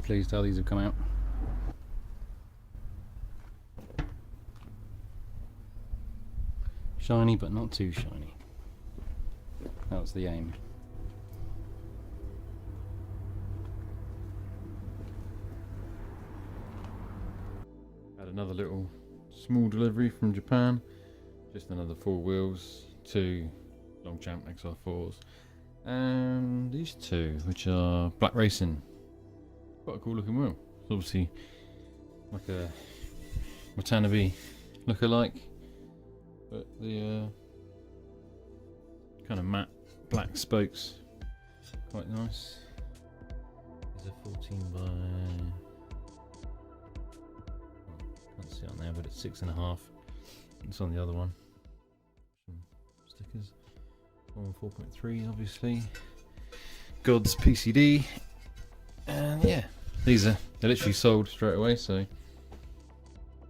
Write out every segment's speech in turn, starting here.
pleased how these have come out. Shiny, but not too shiny. That was the aim. Had another little small delivery from Japan. Just another 4 wheels, 2 Longchamp XR4s, and these 2, which are Black Racing. Quite a cool looking wheel. It's obviously like a Watanabe look-alike, but the kind of matte black spokes, quite nice. These are 14 by, can't see it on there, but it's 6.5. It's on the other one. Some stickers. 4.3 obviously. God's PCD. And yeah, they're literally sold straight away, so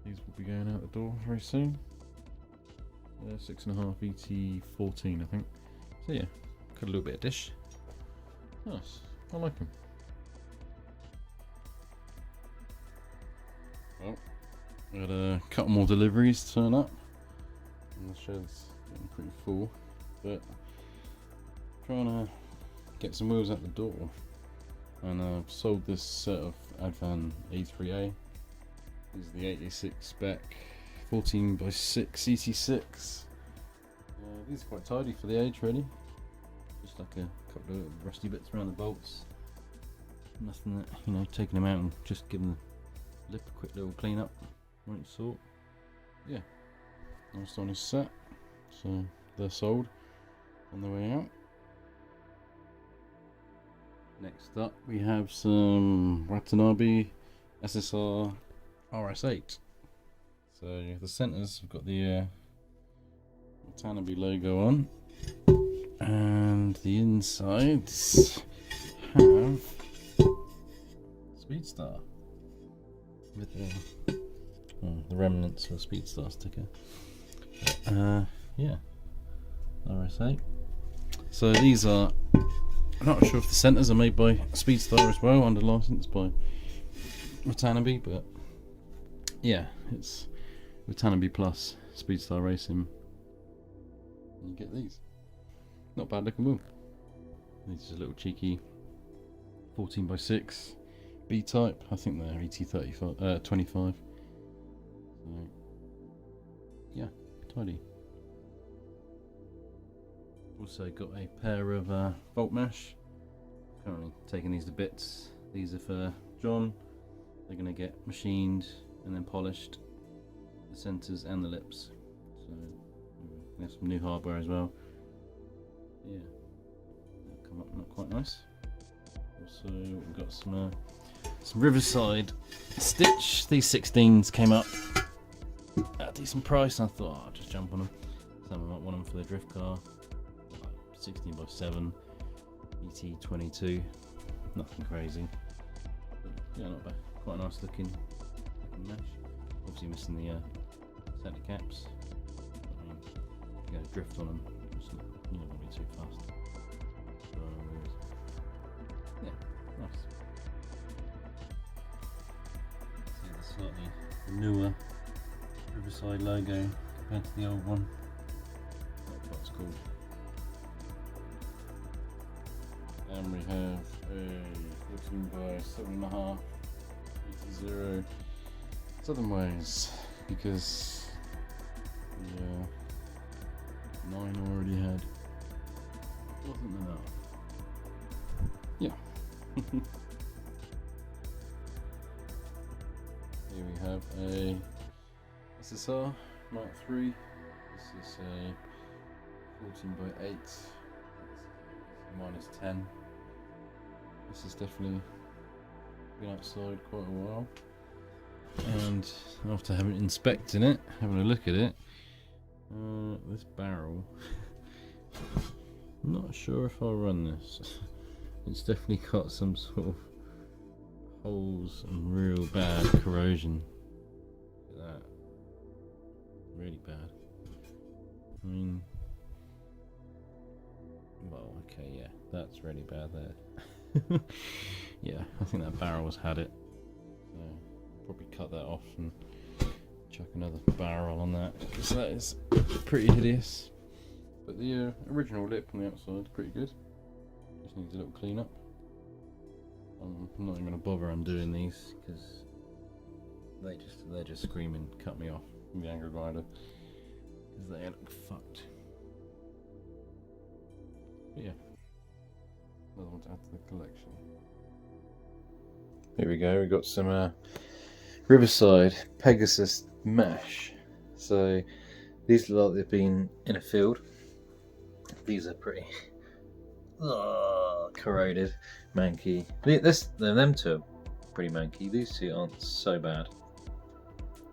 these will be going out the door very soon. 6.5 ET14 I think. So yeah, got a little bit of dish. Nice, I like them. Well, we had a couple more deliveries turn up, and the shed's getting pretty full, but trying to get some wheels out the door. And I've sold this set of Advan A3A. These are the 86 spec 14 by 6 ET6. These are quite tidy for the age, really. Just like a couple of rusty bits around the bolts. Nothing that, you know, taking them out and just giving the lip a quick little clean up. Right sort. Yeah, nice on his set. So they're sold on the way out. Next up we have some Watanabe SSR RS8. So the centres have got the Watanabe logo on, and the insides have Speedstar with the remnants of a Speedstar sticker. Yeah, RS8. So these are, I'm not sure if the centres are made by Speedstar as well, under license by Watanabe, but yeah, it's Watanabe plus Speedstar Racing. You get these. Not bad looking wheel. These are a little cheeky 14 by 6 B type. I think they're ET35, 25. So yeah, tidy. Also got a pair of Volt Mesh. Currently taking these to bits. These are for John. They're going to get machined and then polished, the centres and the lips. So we have some new hardware as well. Yeah, they'll come up not quite nice. Also we've got some Riverside Stitch. These 16s came up at a decent price, and I thought, I'll just jump on them. Someone might want them for their drift car. 16 by 7 ET22, nothing crazy, but yeah, not bad. Quite a nice looking mesh. Obviously missing the centre caps. I mean, you go drift on them, just, you don't want to be too fast. So, yeah, nice. See the slightly newer Riverside logo compared to the old one. Not what it's called. And we have a 14 by 7.5 ET0 Southern Ways, because the 9 already had wasn't enough. Yeah. Here we have a SSR Mark III. This is a 14 by 8 -10. This has definitely been outside quite a while, and after having inspecting it, having a look at it, this barrel, I'm not sure if I'll run this. It's definitely got some sort of holes and real bad corrosion. Look at that, really bad. I mean, well, okay, yeah, that's really bad there. yeah, I think that barrel's had it. So probably cut that off and chuck another barrel on that, because that is pretty hideous. But the original lip on the outside is pretty good. Just needs a little clean up. I'm not even going to bother undoing these because they're just screaming cut me off from the Angry Rider, because they look fucked. But yeah, another one to add to the collection. Here we go, we've got some Riverside Pegasus mesh. So these look like they've been in a field. These are pretty corroded, manky. Them two are pretty manky. These two aren't so bad.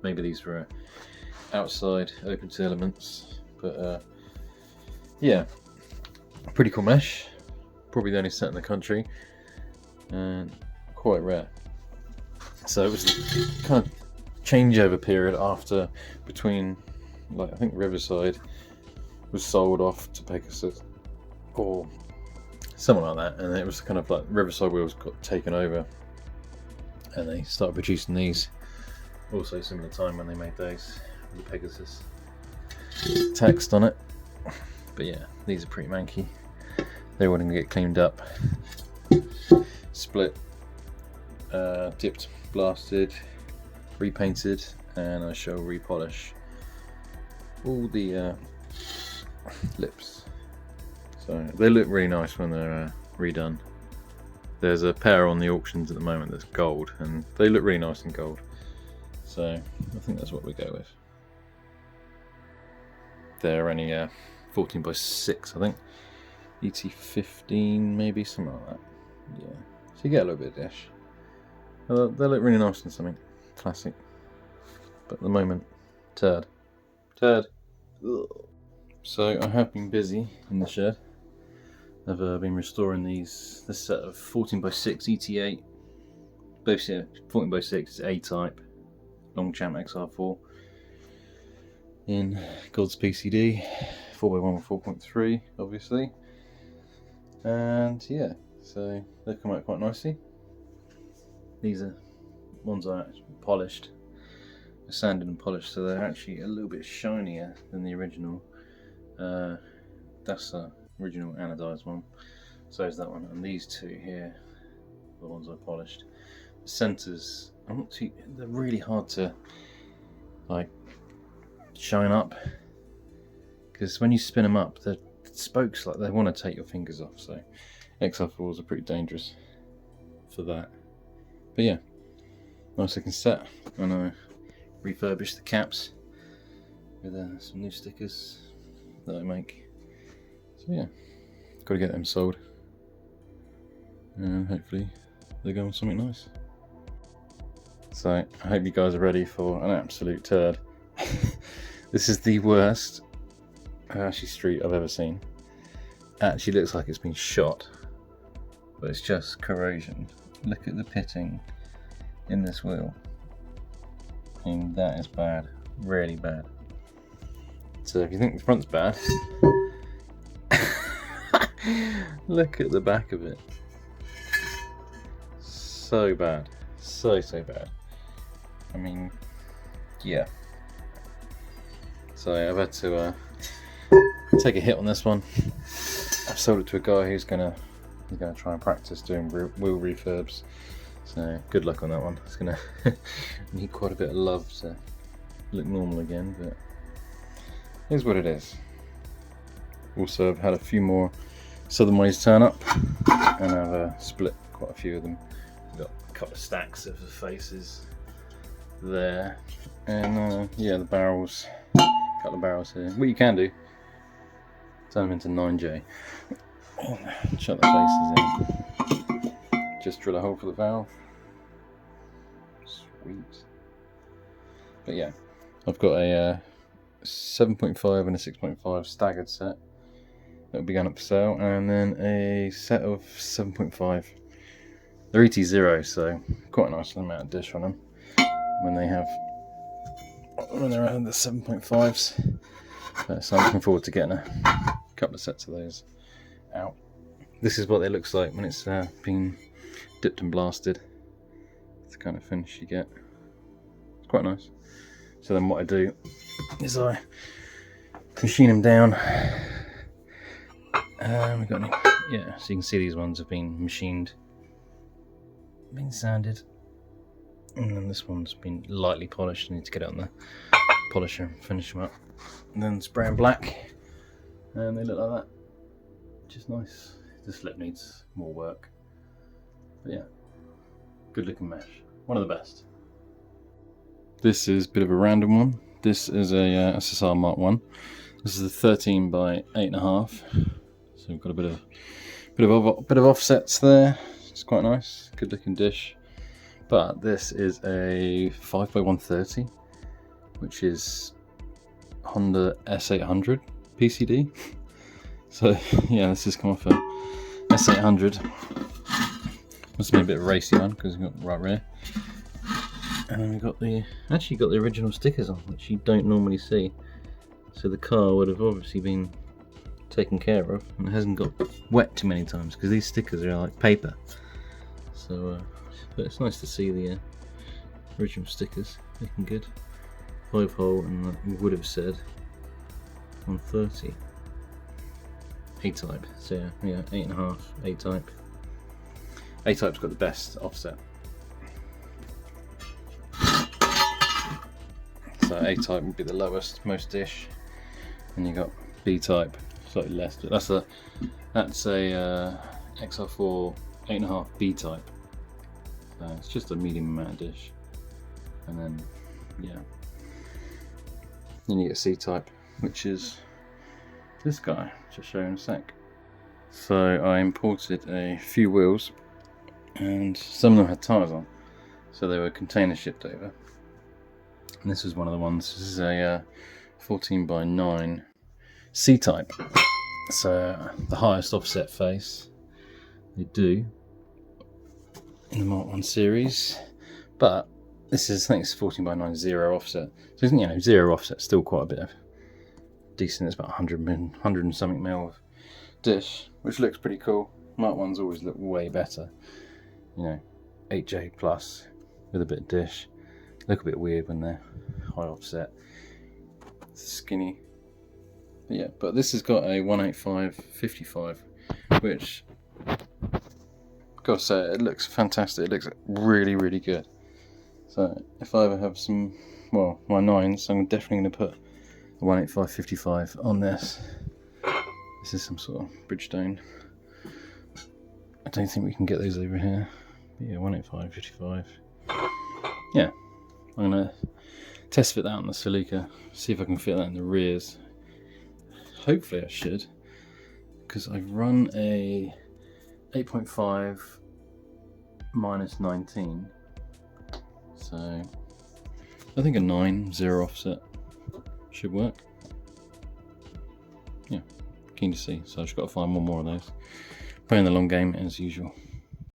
Maybe these were outside, open to elements, but yeah, pretty cool mesh. Probably the only set in the country, and quite rare. So it was a kind of changeover period between, like, I think Riverside was sold off to Pegasus or something like that, and it was kind of like Riverside wheels got taken over and they started producing these also similar time when they made those with the Pegasus text on it. But yeah, these are pretty manky. They wouldn't get cleaned up, split, dipped, blasted, repainted, and I shall repolish all the lips. So they look really nice when they're redone. There's a pair on the auctions at the moment that's gold, and they look really nice in gold. So I think that's what we go with. They're only 14x6, I think. ET15 maybe, something like that. Yeah. So you get a little bit of dish. They look really nice in something classic. But at the moment, turd. Ugh. So I have been busy in the shed. I've been restoring this set of 14x6 ET8. Both 14x6 is A-type, Longchamp XR4 in God's PCD, 4x1 with 4.3 obviously. And yeah, so they've come out quite nicely. These are ones I actually polished, sanded and polished, so they're actually a little bit shinier than the original. That's the original anodized one, so is that one, and these two here, the ones I polished. The centers, they're really hard to like shine up, because when you spin them up, the spokes, like, they want to take your fingers off. So XR4s are pretty dangerous for that. But yeah, nice looking set, and I refurbished the caps with some new stickers that I make. So yeah, got to get them sold, and hopefully they go on something nice. So I hope you guys are ready for an absolute turd. This is the worst Hershey Street I've ever seen. Actually looks like it's been shot, but it's just corrosion. Look at the pitting in this wheel, and that is bad, really bad. So if you think the front's bad, look at the back of it. So bad, so bad. I mean, yeah. So I've had to take a hit on this one. I've sold it to a guy who's gonna try and practice doing wheel refurbs. So good luck on that one. It's gonna need quite a bit of love to look normal again, but here's what it is. Also, I've had a few more Southern Ways turn up, and I've split quite a few of them. I've got a couple of stacks of the faces there, and yeah, the barrels, a couple of barrels here. What you can do, turn them into 9J, shut the faces in, just drill a hole for the valve. Sweet. But yeah, I've got a 7.5 and a 6.5 staggered set that will be going up for sale, and then a set of 7.5. They're ET0, so quite a nice amount of dish on them when they're around the 7.5s. So I'm looking forward to getting a couple of sets of those out. This is what it looks like when it's been dipped and blasted. It's the kind of finish you get. It's quite nice. So then what I do is I machine them down. We've got any, yeah, so you can see these ones have been machined, been sanded, and then this one's been lightly polished. I need to get it on the polisher and finish them up. And then spray them black, and they look like that, which is nice. The slip needs more work, but yeah, good looking mesh, one of the best. This is a bit of a random one. This is a SSR Mark 1. This is a 13 by 8.5. So we've got a bit of offsets there. It's quite nice, good looking dish. But this is a 5 by 130, which is Honda S800 PCD. So yeah, this has come off a S800. Must have been a bit of a racy one because we've got right rear. And then we've got the original stickers on, which you don't normally see. So the car would have obviously been taken care of and it hasn't got wet too many times because these stickers are like paper. So, but it's nice to see the original stickers looking good. 5-hole, and we would have said 130. A-type, so yeah, 8.5 A-type. A-type's got the best offset. So A-type would be the lowest, most dish, and you got B-type, slightly less. But that's a XR4 8.5 B-type. It's just a medium amount of dish, and then yeah, then you get C-type, which is this guy, which I'll show you in a sec. So I imported a few wheels, and some of them had tyres on, so they were container shipped over. And this was one of the ones. This is a 14 by 9 C-type. So the highest offset face they do in the Mark 1 series, but this is, I think it's 14 by 9 zero offset. So you know, zero offset, still quite a bit of decent. It's about 100 and something mil of dish, which looks pretty cool. Mark 1s always look way better. You know, 8J plus with a bit of dish. Look a bit weird when they're high offset, skinny. But yeah, but this has got a 185/55, which, gotta say, it looks fantastic. It looks really, really good. So if I ever have some, well, my 9s, I'm definitely going to put a 185/55 on this. This is some sort of Bridgestone. I don't think we can get those over here. But yeah, 185/55. Yeah. I'm going to test fit that on the Celica, see if I can fit that in the rears. Hopefully I should, because I've run a 8.5 minus 19, so I think a 9 zero offset should work. Yeah, keen to see, so I've just got to find one more of those. Playing the long game as usual.